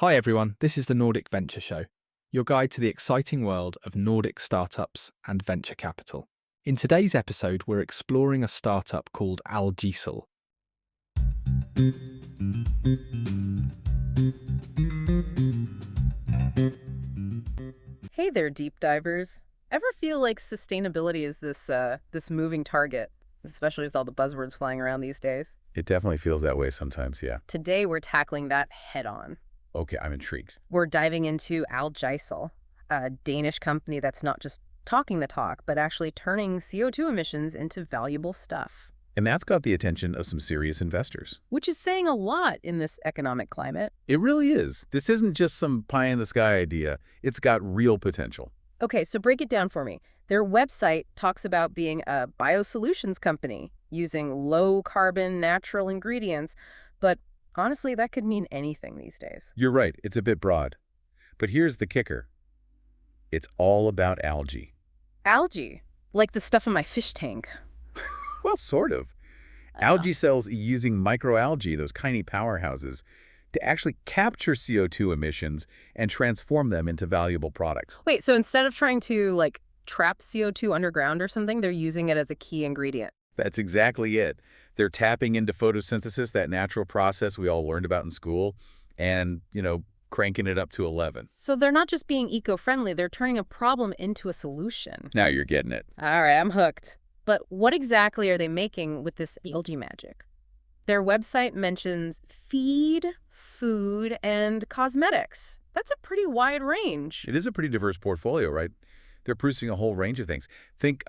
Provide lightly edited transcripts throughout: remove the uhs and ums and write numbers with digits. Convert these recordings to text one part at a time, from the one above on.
Hi everyone, this is the Nordic Venture Show, your guide to the exciting world of Nordic startups and venture capital. In today's episode, we're exploring a startup called Algiecel. Hey there, deep divers. Ever feel like sustainability is this moving target, especially with all the buzzwords flying around these days? It definitely feels that way sometimes, yeah. Today we're tackling that head on. Okay, I'm intrigued. We're diving into Algiecel, a Danish company that's not just talking the talk, but actually turning CO2 emissions into valuable stuff. And that's got the attention of some serious investors. Which is saying a lot in this economic climate. It really is. This isn't just some pie-in-the-sky idea. It's got real potential. Okay, so break it down for me. Their website talks about being a BioSolutions company, using low-carbon natural ingredients, but honestly, that could mean anything these days. You're right, it's a bit broad. But here's the kicker. It's all about algae. Algae, like the stuff in my fish tank. Well, sort of. Algae cells using microalgae, those tiny powerhouses, to actually capture CO2 emissions and transform them into valuable products. Wait, so instead of trying to, trap CO2 underground or something, they're using it as a key ingredient? That's exactly it. They're tapping into photosynthesis, that natural process we all learned about in school, and, cranking it up to 11. So they're not just being eco-friendly, they're turning a problem into a solution. Now you're getting it. All right, I'm hooked. But what exactly are they making with this algae magic? Their website mentions feed, food, and cosmetics. That's a pretty wide range. It is a pretty diverse portfolio, right? They're producing a whole range of things. Think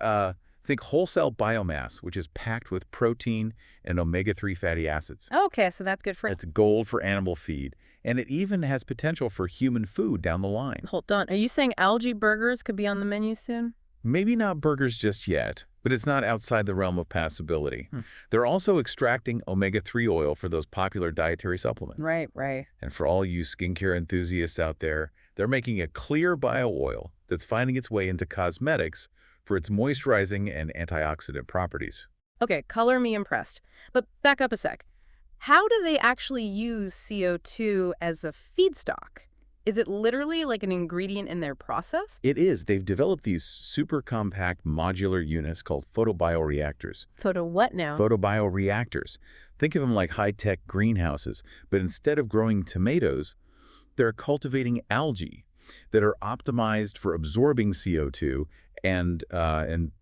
whole-cell biomass, which is packed with protein and omega-3 fatty acids. Okay, so that's good for... It's gold for animal feed, and it even has potential for human food down the line. Hold on, are you saying algae burgers could be on the menu soon? Maybe not burgers just yet, but it's not outside the realm of possibility. They're also extracting omega-3 oil for those popular dietary supplements. Right. And for all you skincare enthusiasts out there, they're making a clear bio-oil that's finding its way into cosmetics for its moisturizing and antioxidant properties. Okay, color me impressed. But back up a sec. How do they actually use CO2 as a feedstock? Is it literally like an ingredient in their process? It is. They've developed these super compact modular units called photobioreactors. Photo what now? Photobioreactors. Think of them like high-tech greenhouses, but instead of growing tomatoes, they're cultivating algae that are optimized for absorbing CO2 and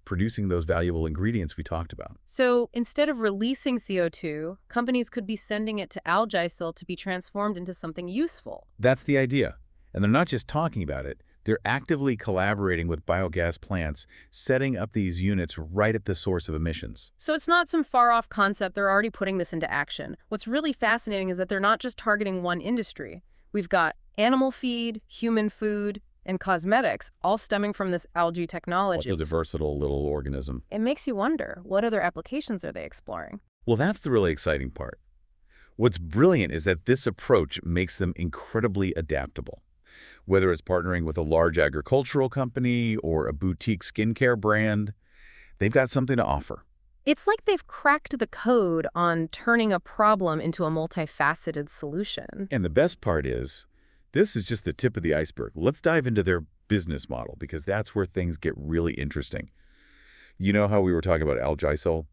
producing those valuable ingredients we talked about. So instead of releasing CO2, companies could be sending it to Algiecel to be transformed into something useful. That's the idea. And they're not just talking about it. They're actively collaborating with biogas plants, setting up these units right at the source of emissions. So it's not some far-off concept. They're already putting this into action. What's really fascinating is that they're not just targeting one industry. We've got animal feed, human food, and cosmetics, all stemming from this algae technology. It's a versatile little organism. It makes you wonder, what other applications are they exploring? Well, that's the really exciting part. What's brilliant is that this approach makes them incredibly adaptable. Whether it's partnering with a large agricultural company or a boutique skincare brand, they've got something to offer. It's like they've cracked the code on turning a problem into a multifaceted solution. And the best part is, this is just the tip of the iceberg. Let's dive into their business model, because that's where things get really interesting. You know how we were talking about Algiecel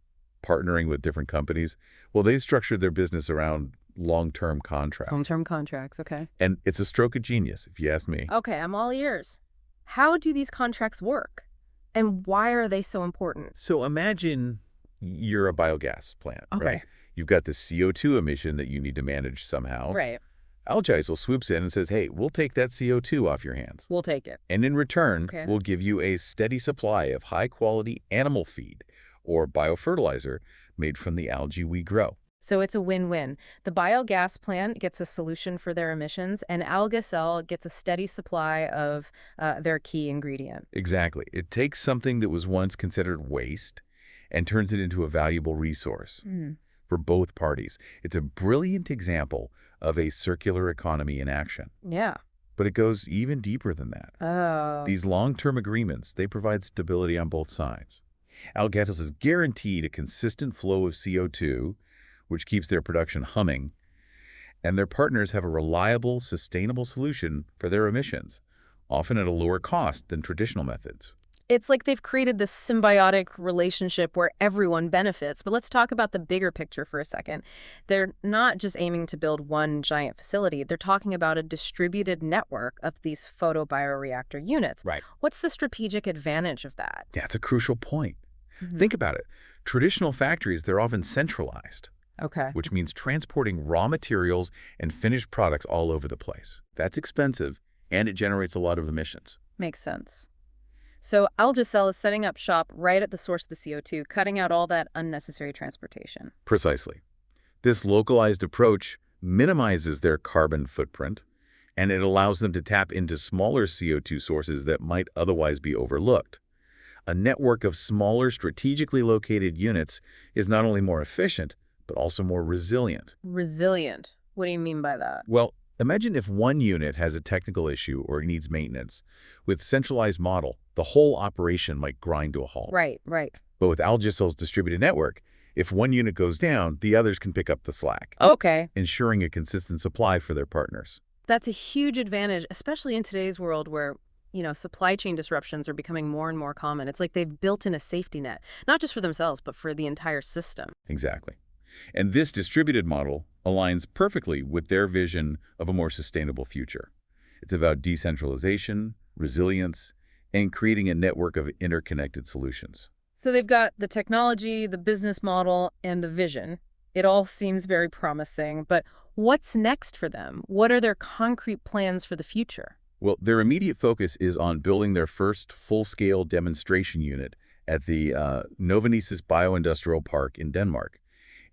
partnering with different companies? Well, they structured their business around long-term contracts. Long-term contracts, okay. And it's a stroke of genius, if you ask me. Okay, I'm all ears. How do these contracts work? And why are they so important? So imagine you're a biogas plant, Okay. right? You've got the CO2 emission that you need to manage somehow. Right. Algiecel swoops in and says, hey, we'll take that CO2 off your hands. We'll take it. And in return, Okay. we'll give you a steady supply of high-quality animal feed or biofertilizer made from the algae we grow. So it's a win-win. The biogas plant gets a solution for their emissions, and Algiecel gets a steady supply of their key ingredient. Exactly. It takes something that was once considered waste and turns it into a valuable resource for both parties. It's a brilliant example of a circular economy in action. Yeah. But it goes even deeper than that. Oh. These long-term agreements, they provide stability on both sides. Algiecel is guaranteed a consistent flow of CO2, which keeps their production humming, And their partners have a reliable, sustainable solution for their emissions, often at a lower cost than traditional methods. It's like they've created this symbiotic relationship where everyone benefits. But let's talk about the bigger picture for a second. They're not just aiming to build one giant facility. They're talking about a distributed network of these photobioreactor units. Right. What's the strategic advantage of that? Yeah, it's a crucial point. Think about it. Traditional factories, they're often centralized, Okay. which means transporting raw materials and finished products all over the place. That's expensive, and it generates a lot of emissions. Makes sense. So Algiecel is setting up shop right at the source of the CO2, cutting out all that unnecessary transportation. Precisely. This localized approach minimizes their carbon footprint, and it allows them to tap into smaller CO2 sources that might otherwise be overlooked. A network of smaller, strategically located units is not only more efficient, but also more resilient. Resilient. What do you mean by that? Well, imagine if one unit has a technical issue or needs maintenance. With centralized model, the whole operation might grind to a halt. Right, right. But with Algiecel's distributed network, if one unit goes down, the others can pick up the slack, Okay. ensuring a consistent supply for their partners. That's a huge advantage, especially in today's world where, supply chain disruptions are becoming more and more common. It's like they've built in a safety net, not just for themselves, but for the entire system. Exactly. And this distributed model aligns perfectly with their vision of a more sustainable future. It's about decentralization, resilience, and creating a network of interconnected solutions. So they've got the technology, the business model, and the vision. It all seems very promising, but what's next for them? What are their concrete plans for the future? Well, their immediate focus is on building their first full-scale demonstration unit at the Novonesis Bioindustrial Park in Denmark.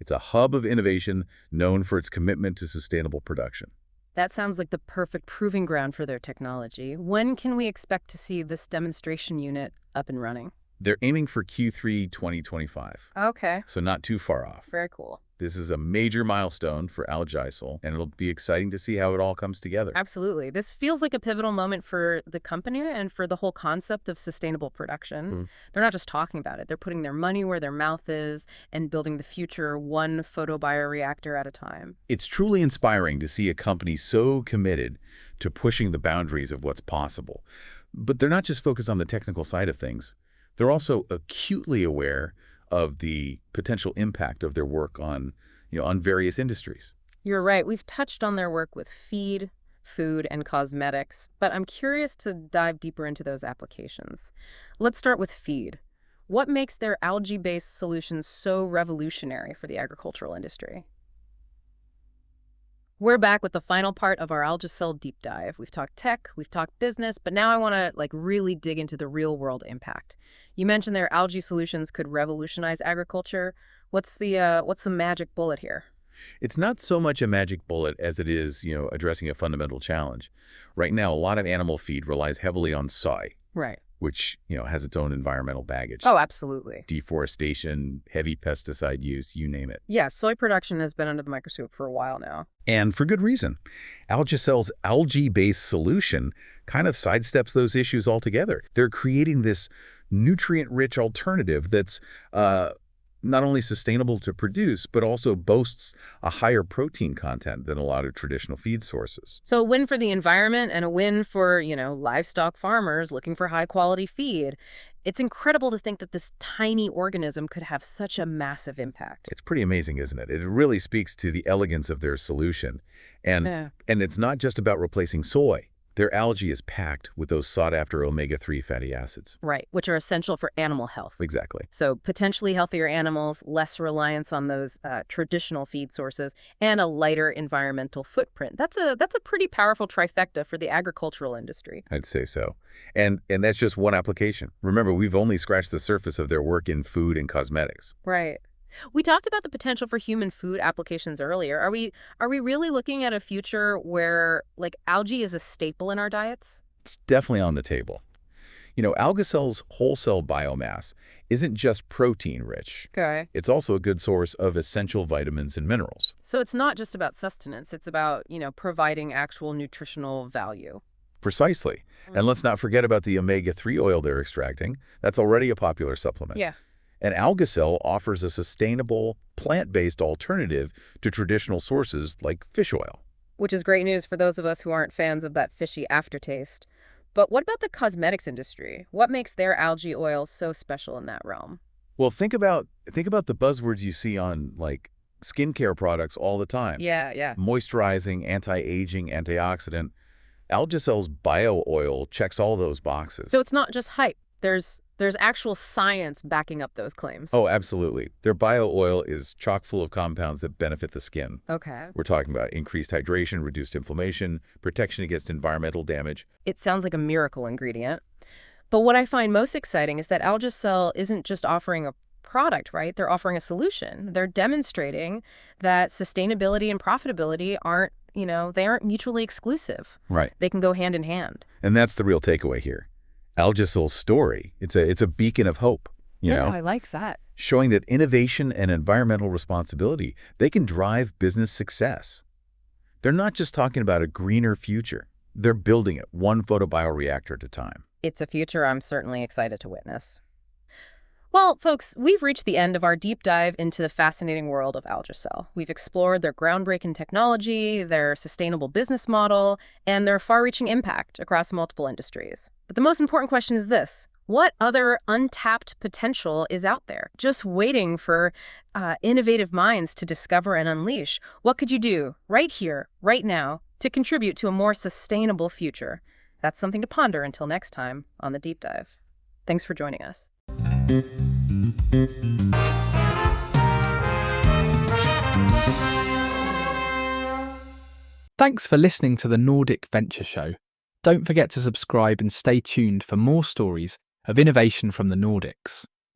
It's a hub of innovation known for its commitment to sustainable production. That sounds like the perfect proving ground for their technology. When can we expect to see this demonstration unit up and running? They're aiming for Q3 2025, Okay. so not too far off. Very cool. This is a major milestone for Algiecel, and it'll be exciting to see how it all comes together. Absolutely. This feels like a pivotal moment for the company and for the whole concept of sustainable production. They're not just talking about it. They're putting their money where their mouth is and building the future one photobioreactor at a time. It's truly inspiring to see a company so committed to pushing the boundaries of what's possible. But they're not just focused on the technical side of things. They're also acutely aware of the potential impact of their work on various industries. You're right. We've touched on their work with feed, food, and cosmetics, but I'm curious to dive deeper into those applications. Let's start with feed. What makes their algae-based solutions so revolutionary for the agricultural industry? We're back with the final part of our Algiecel deep dive. We've talked tech, we've talked business, but now I want to really dig into the real-world impact. You mentioned their algae solutions could revolutionize agriculture. What's the magic bullet here? It's not so much a magic bullet as it is, addressing a fundamental challenge. Right now, a lot of animal feed relies heavily on soy, Right. which, has its own environmental baggage. Oh, absolutely. Deforestation, heavy pesticide use, you name it. Yeah, soy production has been under the microscope for a while now. And for good reason. Algiecel's algae-based solution kind of sidesteps those issues altogether. They're creating this nutrient-rich alternative that's not only sustainable to produce, but also boasts a higher protein content than a lot of traditional feed sources. So a win for the environment and a win for, livestock farmers looking for high-quality feed. It's incredible to think that this tiny organism could have such a massive impact. It's pretty amazing, isn't it? It really speaks to the elegance of their solution. And it's not just about replacing soy. Their algae is packed with those sought-after omega-3 fatty acids. Right, which are essential for animal health. Exactly. So potentially healthier animals, less reliance on those traditional feed sources, and a lighter environmental footprint. That's a pretty powerful trifecta for the agricultural industry. I'd say so. And that's just one application. Remember, we've only scratched the surface of their work in food and cosmetics. Right. We talked about the potential for human food applications earlier. Are we really looking at a future where algae is a staple in our diets? It's definitely on the table. Algiecel's whole cell biomass isn't just protein rich. Okay. It's also a good source of essential vitamins and minerals. So it's not just about sustenance. It's about, providing actual nutritional value. Precisely. And let's not forget about the omega-3 oil they're extracting. That's already a popular supplement. Yeah. And Algiecel offers a sustainable, plant-based alternative to traditional sources like fish oil. Which is great news for those of us who aren't fans of that fishy aftertaste. But what about the cosmetics industry? What makes their algae oil so special in that realm? Well, think about the buzzwords you see on, like, skincare products all the time. Yeah. Moisturizing, anti-aging, antioxidant. Algiecel's bio oil checks all those boxes. So it's not just hype. There's actual science backing up those claims. Oh, absolutely. Their bio oil is chock full of compounds that benefit the skin. Okay. We're talking about increased hydration, reduced inflammation, protection against environmental damage. It sounds like a miracle ingredient. But what I find most exciting is that Algiecel isn't just offering a product, right? They're offering a solution. They're demonstrating that sustainability and profitability aren't mutually exclusive. Right. They can go hand in hand. And that's the real takeaway here. Algiecel's story, it's a beacon of hope, you know, I like that. showing that innovation and environmental responsibility, they can drive business success. They're not just talking about a greener future. They're building it one photobioreactor at a time. It's a future I'm certainly excited to witness. Well, folks, we've reached the end of our deep dive into the fascinating world of Algiecel. We've explored their groundbreaking technology, their sustainable business model, and their far-reaching impact across multiple industries. But the most important question is this: what other untapped potential is out there, just waiting for innovative minds to discover and unleash? What could you do right here, right now, to contribute to a more sustainable future? That's something to ponder until next time on The Deep Dive. Thanks for joining us. Thanks for listening to the Nordic Venture Show. Don't forget to subscribe and stay tuned for more stories of innovation from the Nordics.